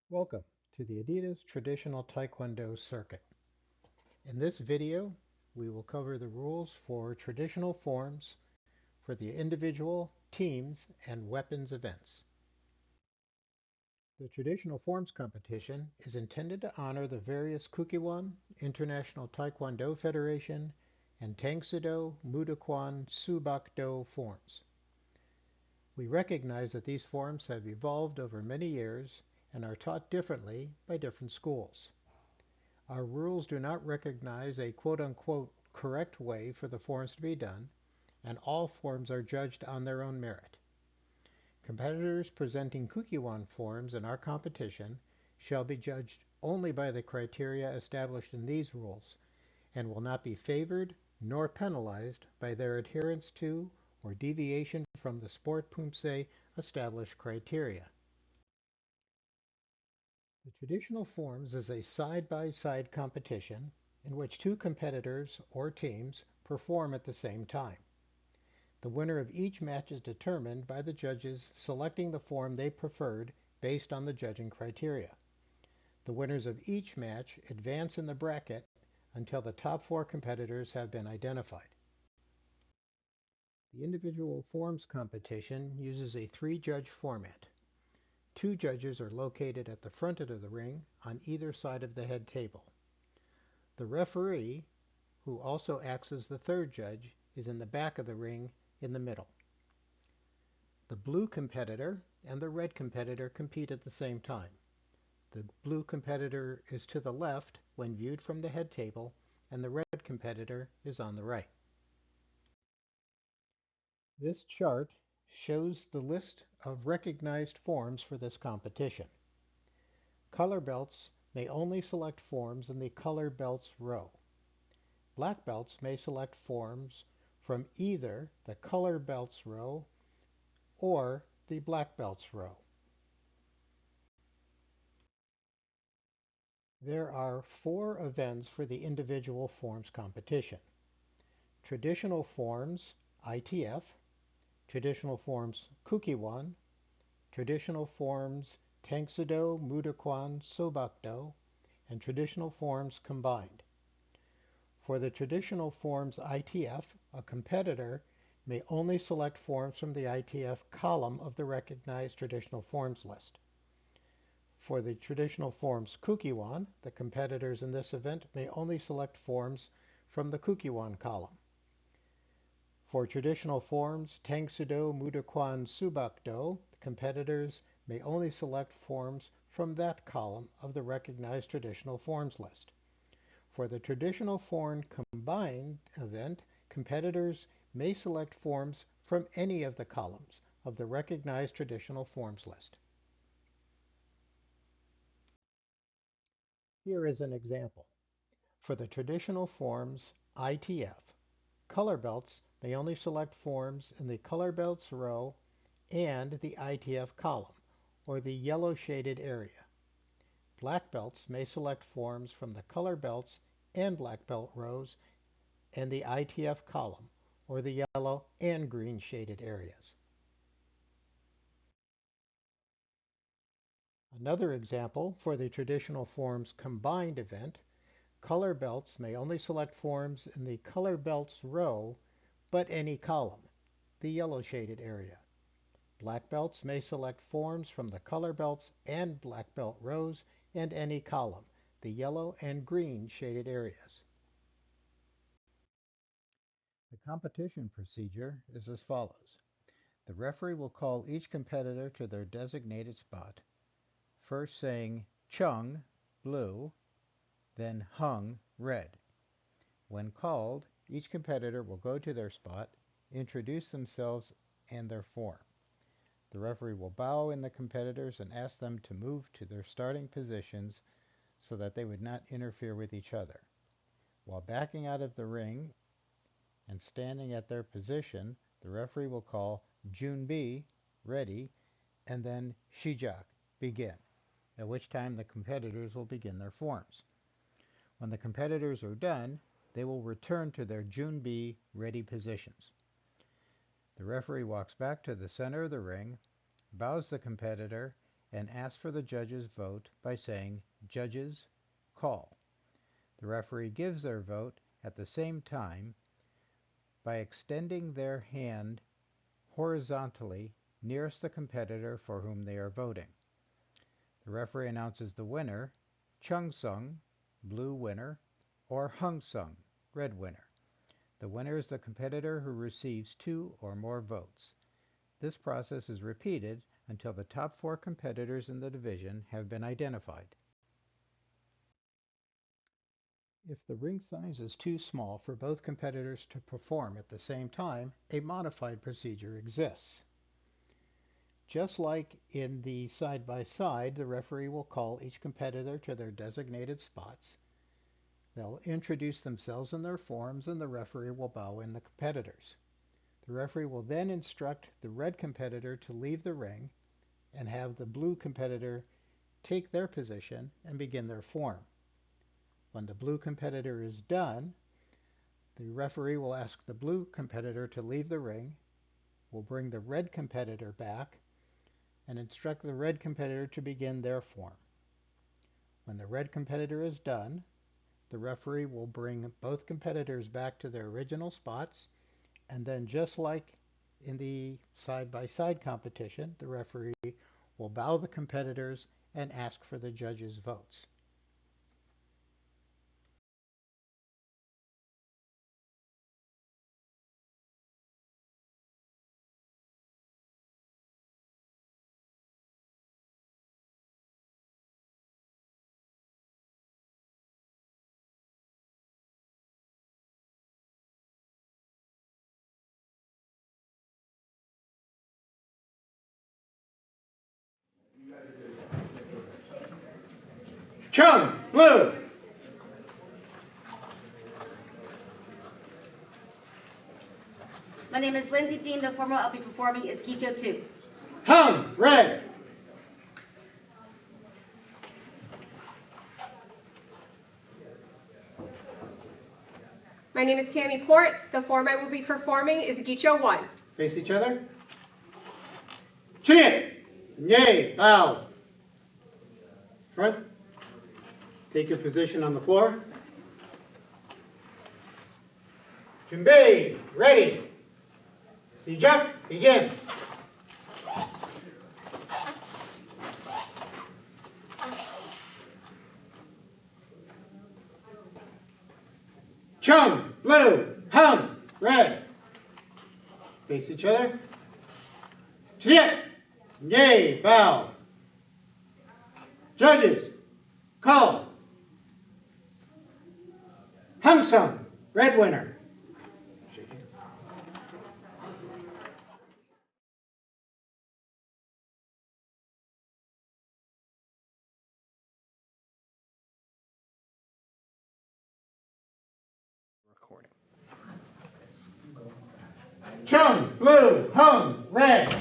Welcome to the Adidas Traditional Taekwondo Circuit. In this video, we will cover the rules for traditional forms for the individual, teams, and weapons events. The Traditional Forms competition is intended to honor the various Kukiwon, International Taekwondo Federation, and Tangsudo, Mudokwan, Subakdo forms. We recognize that these forms have evolved over many years and are taught differently by different schools. Our rules do not recognize a quote-unquote correct way for the forms to be done, and all forms are judged on their own merit. Competitors presenting Kukiwon forms in our competition shall be judged only by the criteria established in these rules, and will not be favored nor penalized by their adherence to or deviation from the Sport Pumse established criteria. The traditional forms is a side-by-side competition in which two competitors or teams perform at the same time. The winner of each match is determined by the judges selecting the form they preferred based on the judging criteria. The winners of each match advance in the bracket until the top four competitors have been identified. The individual forms competition uses a three-judge format. Two judges are located at the front of the ring on either side of the head table. The referee, who also acts as the third judge, is in the back of the ring in the middle. The blue competitor and the red competitor compete at the same time. The blue competitor is to the left when viewed from the head table, and the red competitor is on the right. This chart shows the list of recognized forms for this competition. Color belts may only select forms in the color belts row. Black belts may select forms from either the color belts row or the black belts row. There are 4 events for the individual forms competition. Traditional forms ITF, traditional forms Kukiwon, traditional forms Tangsudo, Mudokwan, Sobakdo, and traditional forms combined. For the traditional forms ITF, a competitor may only select forms from the ITF column of the recognized traditional forms list. For the traditional forms Kukiwon, the competitors in this event may only select forms from the Kukiwon column. For traditional forms Tangsudo, Mudokwan, Subakdo, the competitors may only select forms from that column of the recognized traditional forms list. For the traditional form combined event, competitors may select forms from any of the columns of the recognized traditional forms list. Here is an example. For the traditional forms ITF, color belts may only select forms in the color belts row and the ITF column, or the yellow shaded area. Black belts may select forms from the color belts and black belt rows and the ITF column, or the yellow and green shaded areas. Another example for the traditional forms combined event, color belts may only select forms in the color belts row, but any column, the yellow shaded area. Black belts may select forms from the color belts and black belt rows and any column, the yellow and green shaded areas. The competition procedure is as follows. The referee will call each competitor to their designated spot, first saying Chung, blue, then Hung, red. When called, each competitor will go to their spot, introduce themselves and their form. The referee will bow in the competitors and ask them to move to their starting positions so that they would not interfere with each other. While backing out of the ring and standing at their position, the referee will call Junbi, ready, and then Shijak, begin, at which time the competitors will begin their forms. When the competitors are done, they will return to their Junbi, ready positions. The referee walks back to the center of the ring, bows the competitor, and ask for the judge's vote by saying, "Judges, call." The referee gives their vote at the same time by extending their hand horizontally nearest the competitor for whom they are voting. The referee announces the winner, Chung Sung, blue winner, or Hung Sung, red winner. The winner is the competitor who receives 2 or more votes. This process is repeated until the top 4 competitors in the division have been identified. If the ring size is too small for both competitors to perform at the same time, a modified procedure exists. Just like in the side-by-side, the referee will call each competitor to their designated spots. They'll introduce themselves in their forms, and the referee will bow in the competitors. The referee will then instruct the red competitor to leave the ring and have the blue competitor take their position and begin their form. When the blue competitor is done, the referee will ask the blue competitor to leave the ring, will bring the red competitor back, and instruct the red competitor to begin their form. When the red competitor is done, the referee will bring both competitors back to their original spots, and then just like in the side-by-side competition, the referee will bow the competitors and ask for the judges' votes. Chung, blue. My name is Lindsay Dean. The form I'll be performing is Gicho 2. Hung, red. My name is Tammy Port. The form I will be performing is Gicho 1. Face each other. Chin in. Yay, bow. Front. Take your position on the floor. Junbei, ready. Sijak, begin. Chung, blue, Hung, red. Face each other. Triet, yay, bow. Judges, call. Hung Sung, red winner. Recording. Chung, blue, Hung, red.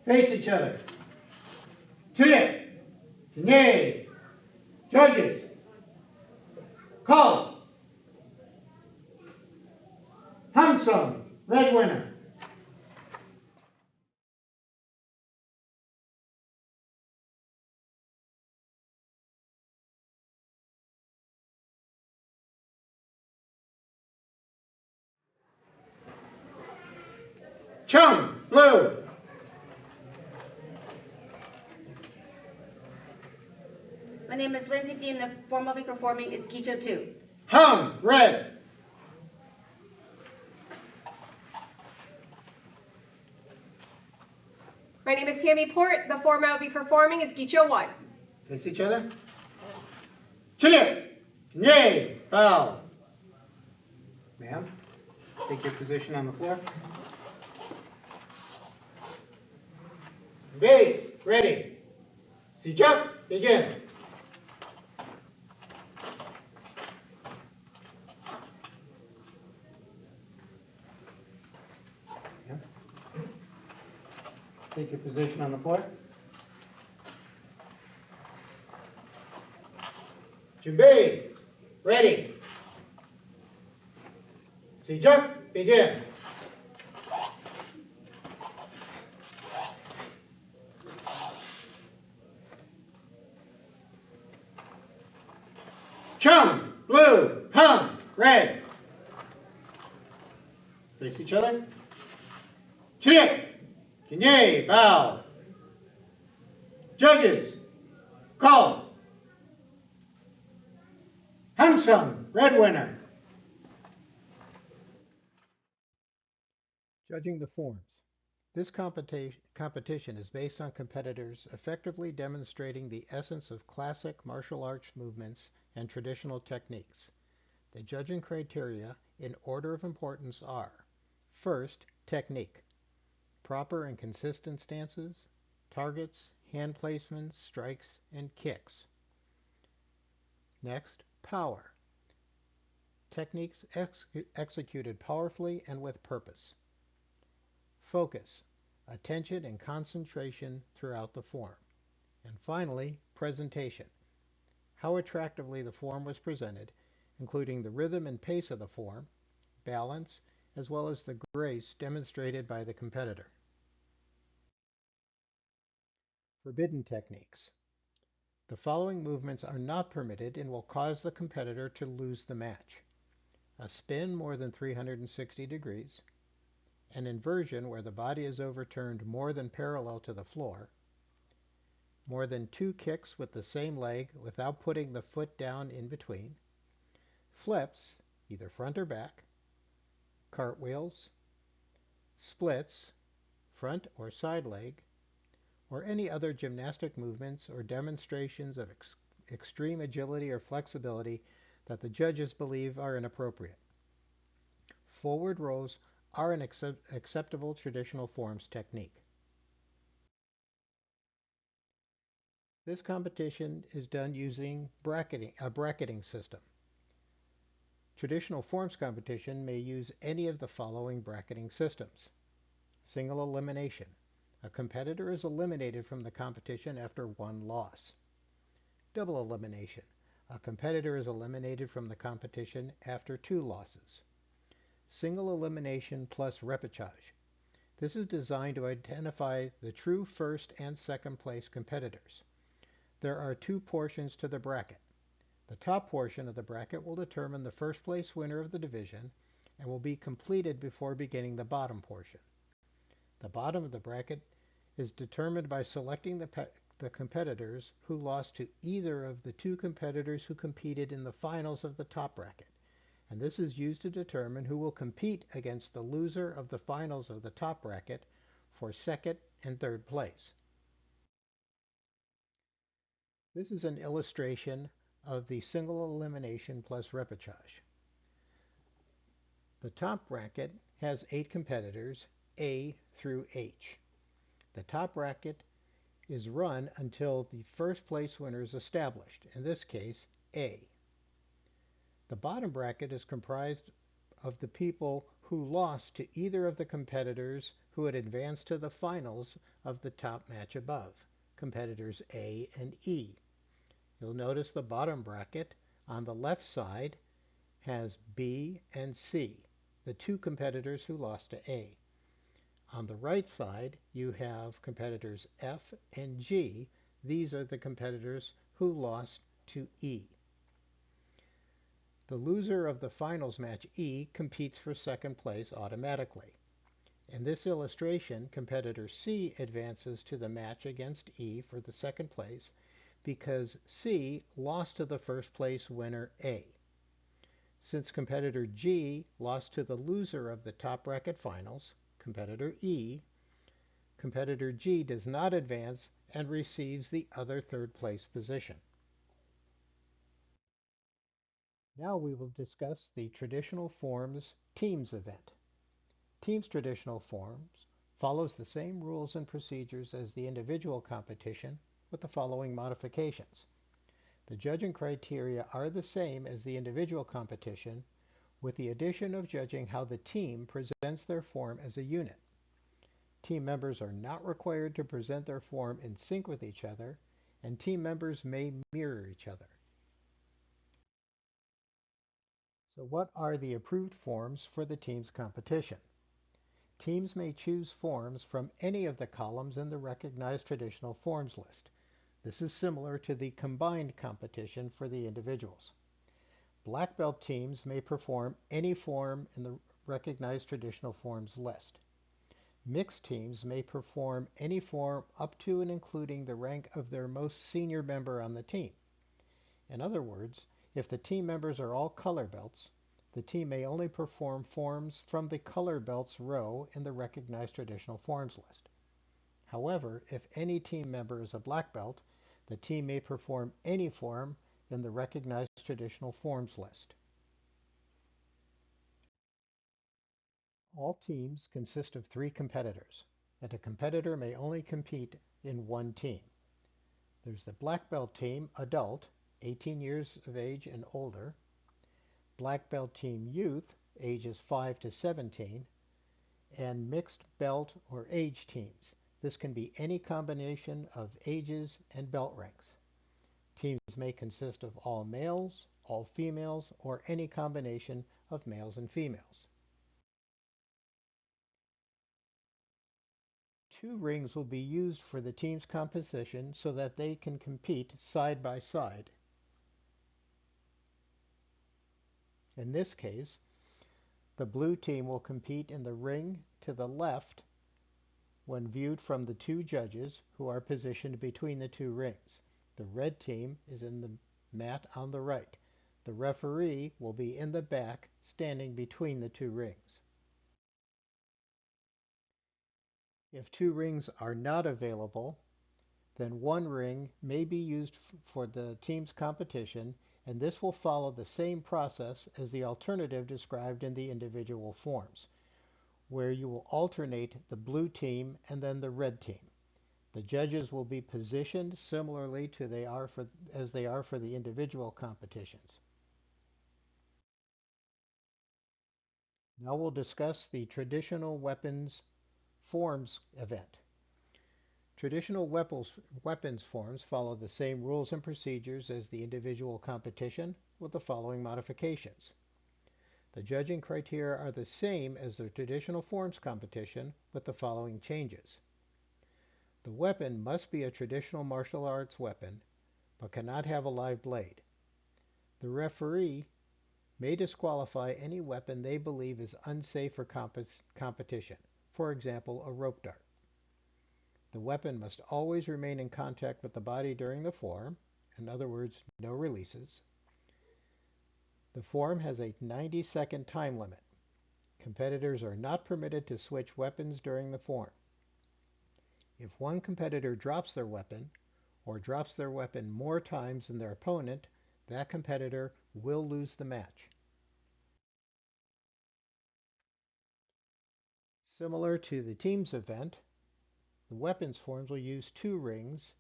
Face each other. Triet, yay. Judges, call. Hung Sung, red winner. Chung, blue. My name is Lindsay Dean. The form I'll be performing is Gicho 2. Hung, red. My name is Tammy Port. The form I will be performing is Gicho 1. Face each other. Chin in. Yay, bow. Ma'am, take your position on the floor. Bay, ready. Sijak, begin. Take your position on the floor. Junbei, ready. Sijak, begin. Chum, blue, hum, red. Face each other. Chile, Kinye, bow. Judges, call. Handsome, red winner. Judging the forms. This competition is based on competitors effectively demonstrating the essence of classic martial arts movements and traditional techniques. The judging criteria in order of importance are: first, technique, proper and consistent stances, targets, hand placements, strikes, and kicks. Next, power, techniques executed powerfully and with purpose. Focus, attention and concentration throughout the form. And finally, presentation, how attractively the form was presented, including the rhythm and pace of the form, balance, as well as the grace demonstrated by the competitor. Forbidden techniques. The following movements are not permitted and will cause the competitor to lose the match: a spin more than 360 degrees, an inversion where the body is overturned more than parallel to the floor, more than 2 kicks with the same leg without putting the foot down in between, flips, either front or back, cartwheels, splits, front or side leg, or any other gymnastic movements or demonstrations of extreme agility or flexibility that the judges believe are inappropriate. Forward rows are an acceptable traditional forms technique. This competition is done using a bracketing system. Traditional forms competition may use any of the following bracketing systems. Single elimination. A competitor is eliminated from the competition after 1 loss. Double elimination. A competitor is eliminated from the competition after 2 losses. Single elimination plus repechage. This is designed to identify the true first and second place competitors. There are 2 portions to the bracket. The top portion of the bracket will determine the first place winner of the division and will be completed before beginning the bottom portion. The bottom of the bracket is determined by selecting the competitors who lost to either of the 2 competitors who competed in the finals of the top bracket, and this is used to determine who will compete against the loser of the finals of the top bracket for second and third place. This is an illustration of the single elimination plus repechage. The top bracket has 8 competitors, A through H. The top bracket is run until the first place winner is established, in this case, A. The bottom bracket is comprised of the people who lost to either of the competitors who had advanced to the finals of the top match above, competitors A and E. You'll notice the bottom bracket on the left side has B and C, the 2 competitors who lost to A. On the right side, you have competitors F and G. These are the competitors who lost to E. The loser of the finals match E competes for second place automatically. In this illustration, competitor C advances to the match against E for the second place because C lost to the first place winner A. Since competitor G lost to the loser of the top bracket finals, competitor E, competitor G does not advance and receives the other third place position. Now we will discuss the traditional forms teams event. Teams traditional forms follows the same rules and procedures as the individual competition with the following modifications. The judging criteria are the same as the individual competition, with the addition of judging how the team presents their form as a unit. Team members are not required to present their form in sync with each other, and team members may mirror each other. So what are the approved forms for the team's competition? Teams may choose forms from any of the columns in the recognized traditional forms list. This is similar to the combined competition for the individuals. Black belt teams may perform any form in the recognized traditional forms list. Mixed teams may perform any form up to and including the rank of their most senior member on the team. In other words, if the team members are all color belts, the team may only perform forms from the color belts row in the recognized traditional forms list. However, if any team member is a black belt, the team may perform any form in the recognized traditional forms list. All teams consist of 3 competitors, and a competitor may only compete in one team. There's the black belt team, adult, 18 years of age and older, black belt team, youth, ages 5 to 17, and mixed belt or age teams. This can be any combination of ages and belt ranks. Teams may consist of all males, all females, or any combination of males and females. 2 rings will be used for the team's composition so that they can compete side by side. In this case, the blue team will compete in the ring to the left when viewed from the 2 judges who are positioned between the 2 rings. The red team is in the mat on the right. The referee will be in the back, standing between the 2 rings. If 2 rings are not available, then 1 ring may be used for the team's competition, and this will follow the same process as the alternative described in the individual forms, where you will alternate the blue team and then the red team. The judges will be positioned similarly to as they are for the individual competitions. Now we'll discuss the traditional weapons forms event. Traditional weapons forms follow the same rules and procedures as the individual competition with the following modifications. The judging criteria are the same as the traditional forms competition with the following changes. The weapon must be a traditional martial arts weapon, but cannot have a live blade. The referee may disqualify any weapon they believe is unsafe for competition, for example, a rope dart. The weapon must always remain in contact with the body during the form, in other words, no releases. The form has a 90-second time limit. Competitors are not permitted to switch weapons during the form. If one competitor drops their weapon, or drops their weapon more times than their opponent, that competitor will lose the match. Similar to the teams event, the weapons forms will use 2 rings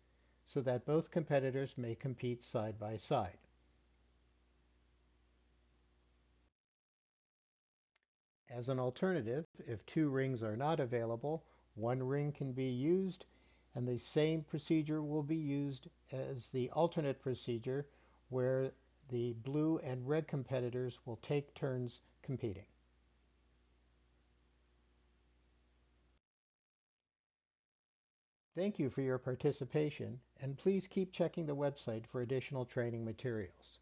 so that both competitors may compete side by side. As an alternative, if 2 rings are not available, 1 ring can be used, and the same procedure will be used as the alternate procedure where the blue and red competitors will take turns competing. Thank you for your participation, and please keep checking the website for additional training materials.